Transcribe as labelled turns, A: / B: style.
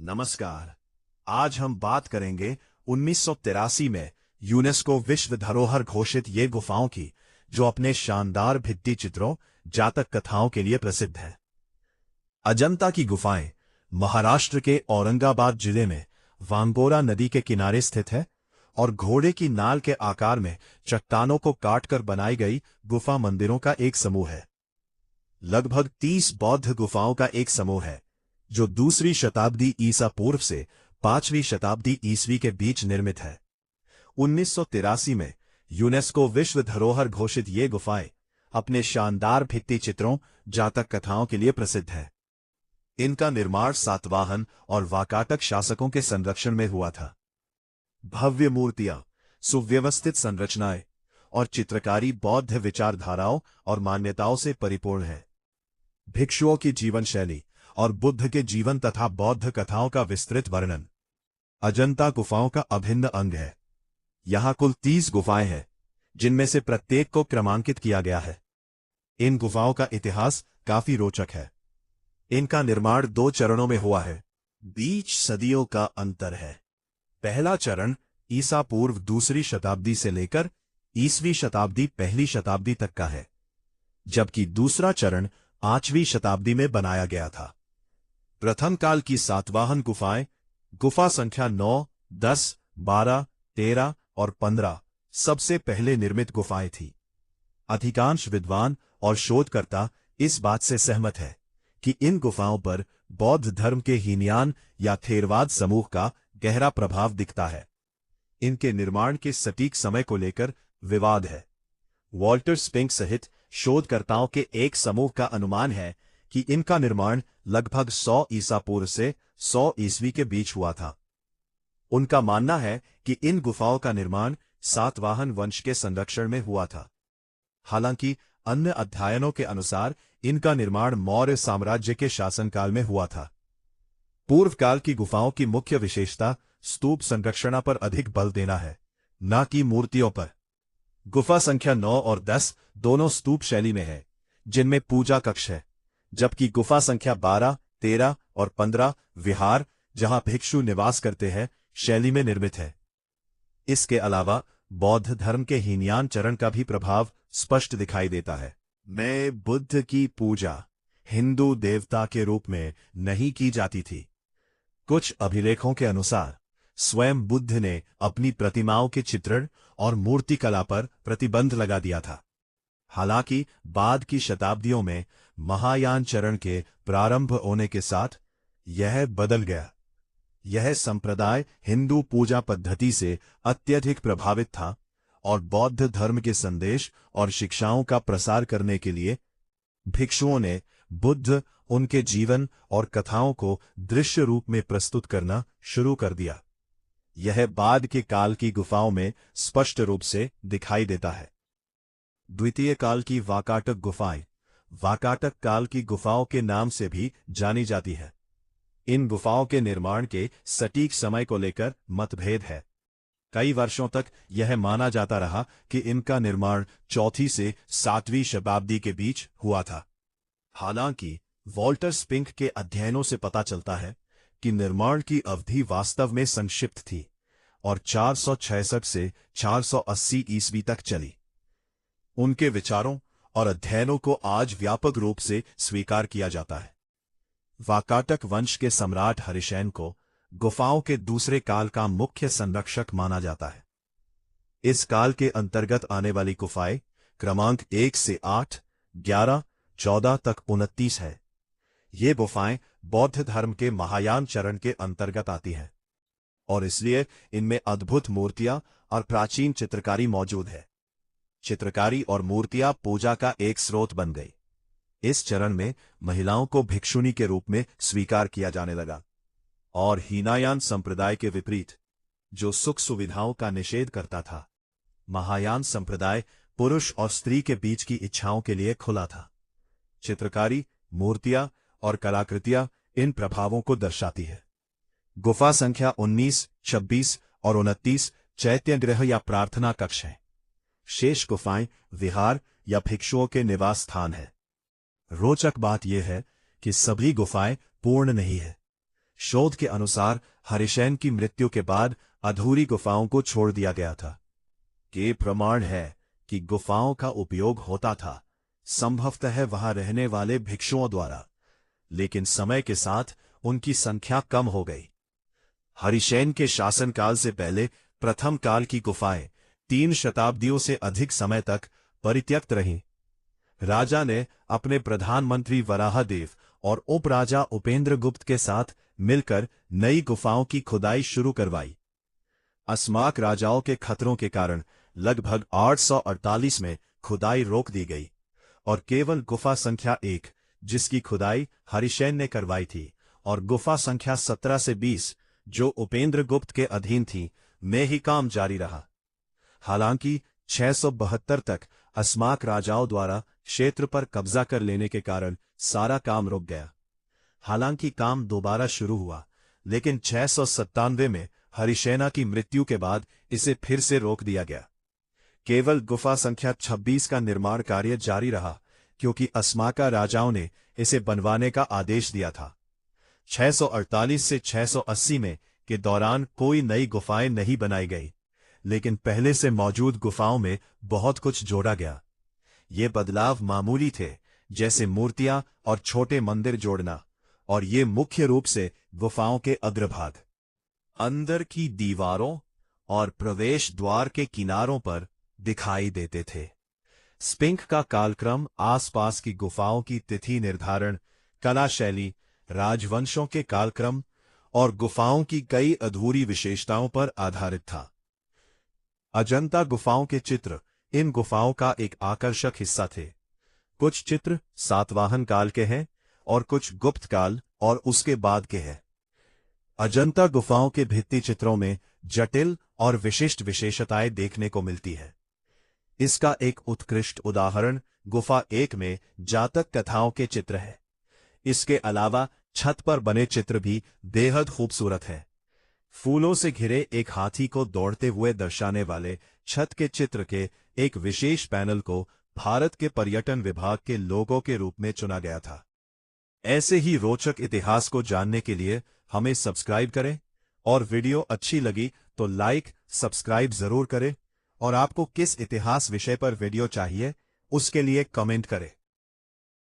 A: नमस्कार। आज हम बात करेंगे 1983 में यूनेस्को विश्व धरोहर घोषित ये गुफाओं की, जो अपने शानदार भित्ति चित्रों, जातक कथाओं के लिए प्रसिद्ध है। अजंता की गुफाएं महाराष्ट्र के औरंगाबाद जिले में वांगोरा नदी के किनारे स्थित है और घोड़े की नाल के आकार में चट्टानों को काटकर बनाई गई गुफा मंदिरों का एक समूह है। लगभग 30 बौद्ध गुफाओं का एक समूह है, जो 2वीं शताब्दी ईसा पूर्व से 5वीं शताब्दी ईसवी के बीच निर्मित है। 1983 में यूनेस्को विश्व धरोहर घोषित ये गुफाएं अपने शानदार भित्ति चित्रों, जातक कथाओं के लिए प्रसिद्ध है। इनका निर्माण सातवाहन और वाकाटक शासकों के संरक्षण में हुआ था। भव्य मूर्तियां, सुव्यवस्थित संरचनाएं और चित्रकारी बौद्ध विचारधाराओं और मान्यताओं से परिपूर्ण है। भिक्षुओं की जीवन शैली और बुद्ध के जीवन तथा बौद्ध कथाओं का विस्तृत वर्णन अजंता गुफाओं का अभिन्न अंग है। यहां कुल 30 गुफाएं हैं, जिनमें से प्रत्येक को क्रमांकित किया गया है। इन गुफाओं का इतिहास काफी रोचक है। इनका निर्माण 2 चरणों में हुआ है। बीच सदियों का अंतर है। पहला चरण ईसा पूर्व 2वीं शताब्दी से लेकर ईसवीं शताब्दी 1ली शताब्दी तक का है, जबकि दूसरा चरण 8वीं शताब्दी में बनाया गया था। प्रथम काल की सातवाहन गुफाएं गुफा संख्या 9, 10, 12, 13 और 15 सबसे पहले निर्मित गुफाएं थीं। अधिकांश विद्वान और शोधकर्ता इस बात से सहमत है कि इन गुफाओं पर बौद्ध धर्म के हीनयान या थेरवाद समूह का गहरा प्रभाव दिखता है। इनके निर्माण के सटीक समय को लेकर विवाद है। वॉल्टर स्पिंक सहित शोधकर्ताओं के एक समूह का अनुमान है कि इनका निर्माण लगभग 100 ईसा पूर्व से 100 ईसवी के बीच हुआ था। उनका मानना है कि इन गुफाओं का निर्माण सातवाहन वंश के संरक्षण में हुआ था। हालांकि अन्य अध्ययनों के अनुसार इनका निर्माण मौर्य साम्राज्य के शासनकाल में हुआ था। पूर्व काल की गुफाओं की मुख्य विशेषता स्तूप संरचना पर अधिक बल देना है, न कि मूर्तियों पर। गुफा संख्या 9 और 10 दोनों स्तूप शैली में है, जिनमें पूजा कक्ष है, जबकि गुफा संख्या 12, 13 और 15 विहार, जहां भिक्षु निवास करते हैं, शैली में निर्मित है। इसके अलावा बौद्ध धर्म के हीनयान चरण का भी प्रभाव स्पष्ट दिखाई देता है। में बुद्ध की पूजा हिंदू देवता के रूप में नहीं की जाती थी। कुछ अभिलेखों के अनुसार स्वयं बुद्ध ने अपनी प्रतिमाओं के चित्रण और मूर्तिकला पर प्रतिबंध लगा दिया था। हालांकि बाद की शताब्दियों में महायान चरण के प्रारंभ होने के साथ यह बदल गया। यह संप्रदाय हिंदू पूजा पद्धति से अत्यधिक प्रभावित था और बौद्ध धर्म के संदेश और शिक्षाओं का प्रसार करने के लिए भिक्षुओं ने बुद्ध, उनके जीवन और कथाओं को दृश्य रूप में प्रस्तुत करना शुरू कर दिया। यह बाद के काल की गुफाओं में स्पष्ट रूप से दिखाई देता है। द्वितीय काल की वाकाटक गुफाएं वाकाटक काल की गुफाओं के नाम से भी जानी जाती है। इन गुफाओं के निर्माण के सटीक समय को लेकर मतभेद है। कई वर्षों तक यह माना जाता रहा कि इनका निर्माण 4वीं से 7वीं शताब्दी के बीच हुआ था। हालांकि वॉल्टर स्पिंक के अध्ययनों से पता चलता है कि निर्माण की अवधि वास्तव में संक्षिप्त थी और 466 से 480 ईस्वी तक चली। उनके विचारों और अध्ययनों को आज व्यापक रूप से स्वीकार किया जाता है। वाकाटक वंश के सम्राट हरिशैन को गुफाओं के दूसरे काल का मुख्य संरक्षक माना जाता है। इस काल के अंतर्गत आने वाली गुफाएं क्रमांक 1 से 8, 11, 14 तक 29 है। ये गुफाएं बौद्ध धर्म के महायान चरण के अंतर्गत आती हैं और इसलिए इनमें अद्भुत मूर्तियां और प्राचीन चित्रकारी मौजूद है। चित्रकारी और मूर्तियां पूजा का एक स्रोत बन गई। इस चरण में महिलाओं को भिक्षुनी के रूप में स्वीकार किया जाने लगा और हीनायान संप्रदाय के विपरीत, जो सुख सुविधाओं का निषेध करता था, महायान संप्रदाय पुरुष और स्त्री के बीच की इच्छाओं के लिए खुला था। चित्रकारी, मूर्तियां और कलाकृतियां इन प्रभावों को दर्शाती है। गुफा संख्या 19, 26 और 29 चैत्यगृह या प्रार्थना कक्ष हैं। शेष गुफाएं विहार या भिक्षुओं के निवास स्थान है। रोचक बात यह है कि सभी गुफाएं पूर्ण नहीं है। शोध के अनुसार हरिशैन की मृत्यु के बाद अधूरी गुफाओं को छोड़ दिया गया था। ये प्रमाण है कि गुफाओं का उपयोग होता था, संभवतः वहां रहने वाले भिक्षुओं द्वारा, लेकिन समय के साथ उनकी संख्या कम हो गई। हरिशैन के शासनकाल से पहले प्रथम काल की गुफाएं 3 शताब्दियों से अधिक समय तक परित्यक्त रहीं। राजा ने अपने प्रधानमंत्री वराहदेव और उपराजा उपेंद्रगुप्त के साथ मिलकर नई गुफाओं की खुदाई शुरू करवाई। अस्माक राजाओं के खतरों के कारण लगभग 848 में खुदाई रोक दी गई और केवल गुफा संख्या 1, जिसकी खुदाई हरिशैन ने करवाई थी, और गुफा संख्या 17 से 20, जो उपेंद्रगुप्त के अधीन थी, में ही काम जारी रहा। हालांकि 672 तक अस्माक राजाओं द्वारा क्षेत्र पर कब्जा कर लेने के कारण सारा काम रुक गया। हालांकि काम दोबारा शुरू हुआ, लेकिन 697 में हरिशैना की मृत्यु के बाद इसे फिर से रोक दिया गया। केवल गुफा संख्या 26 का निर्माण कार्य जारी रहा, क्योंकि अस्माका राजाओं ने इसे बनवाने का आदेश दिया था। 648 से 680 में के दौरान कोई नई गुफाएं नहीं बनाई गई, लेकिन पहले से मौजूद गुफाओं में बहुत कुछ जोड़ा गया। ये बदलाव मामूली थे, जैसे मूर्तियां और छोटे मंदिर जोड़ना, और ये मुख्य रूप से गुफाओं के अग्रभाग, अंदर की दीवारों और प्रवेश द्वार के किनारों पर दिखाई देते थे। स्पिंक का कालक्रम आसपास की गुफाओं की तिथि निर्धारण, कला शैली, राजवंशों के कालक्रम और गुफाओं की कई अधूरी विशेषताओं पर आधारित था। अजंता गुफाओं के चित्र इन गुफाओं का एक आकर्षक हिस्सा थे। कुछ चित्र सातवाहन काल के हैं और कुछ गुप्त काल और उसके बाद के हैं। अजंता गुफाओं के भित्ति चित्रों में जटिल और विशिष्ट विशेषताएं देखने को मिलती है। इसका एक उत्कृष्ट उदाहरण गुफा 1 में जातक कथाओं के चित्र है। इसके अलावा छत पर बने चित्र भी बेहद खूबसूरत हैं। फूलों से घिरे एक हाथी को दौड़ते हुए दर्शाने वाले छत के चित्र के एक विशेष पैनल को भारत के पर्यटन विभाग के लोगो के रूप में चुना गया था। ऐसे ही रोचक इतिहास को जानने के लिए हमें सब्सक्राइब करें, और वीडियो अच्छी लगी तो लाइक, सब्सक्राइब जरूर करें, और आपको किस इतिहास विषय पर वीडियो चाहिए उसके लिए कमेंट करें।